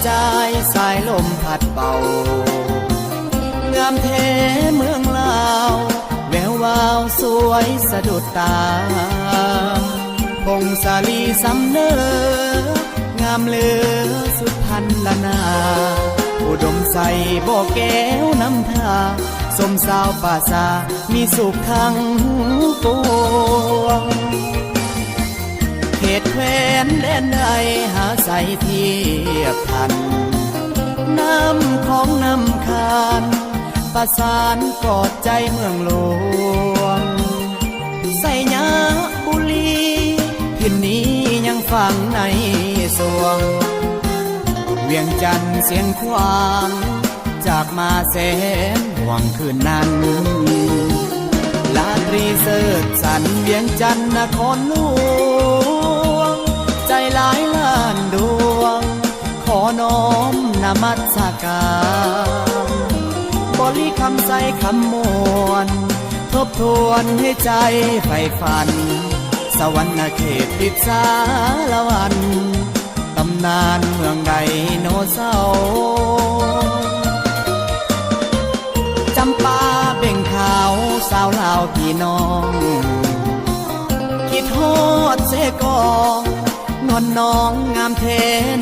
ใจสายลมพัดเป่างามแท้เมืองลาวแวววาวสวยสะดุดตาพงสาลีสำเนองามเหลือสุดพันละนาอุดมใสบ่อแก้วน้ำทาสมสาวป่าซามีสุขทั้งปวงเขตแคว้นแดนใดหาใสเทียบทันน้ำของน้ำคานประสานกอดใจเมืองหลวงใส่ยาบุรีพินนี้ยังฟังในสวงเวียงจันทร์เสียงควางจากมาแสนห่วงคืนนั้นลาตรีเสิร์ชสันเวียงจันทร์นครหลวงใจหลายล้านดวงขอน้อมนมัสการบริคำใส่คำมวลทบทวนให้ใจใฝ่ฝันสวรรค์เขตติดสารวันตำนานเมืองไดโนเสาร์จำปาเบ่งขาวสาวลาวพี่น้องคิดฮอดเสกองนวลน้องงามเท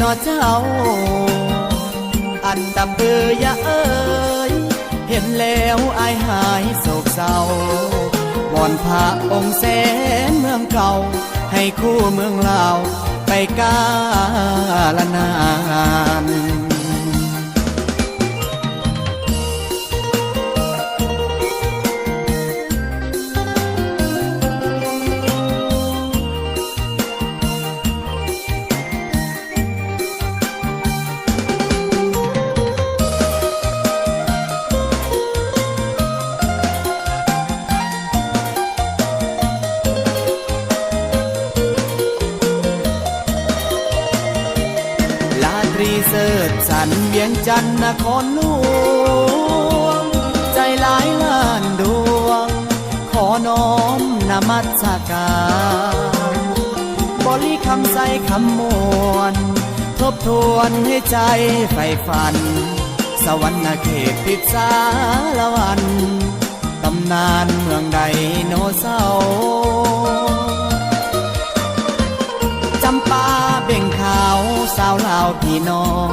นอเจ้าอันดับเบือยะเอ้ยเห็นแล้วอายหายโศกเศร้าวอนพระองค์แสนเมืองเก่าให้คู่เมืองลาวไปกาลนานเสิร์ชสันเวียงจันทร์นครหลวงใจหลายล้านดวงขอน้อมนมัสการบริคำใส่คำมวลทบทวนให้ใจใฝ่ฝันสวรรค์เขตติดสารวันตำนานเมืองไดโนเสาร์จำปาเบ่งขาวสาวลาวพี่น้อง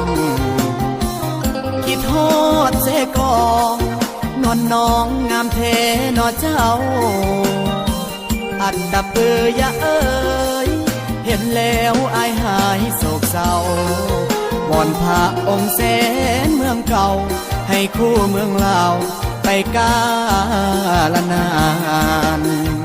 คิดฮอดเสกองนวลน้องงามเทนอเจ้าอันดับเบือยะเอ้ยเห็นแล้วอายหายโศกเศร้าวอนพระองค์แสนเมืองเก่าให้คู่เมืองลาวไปกาลนาน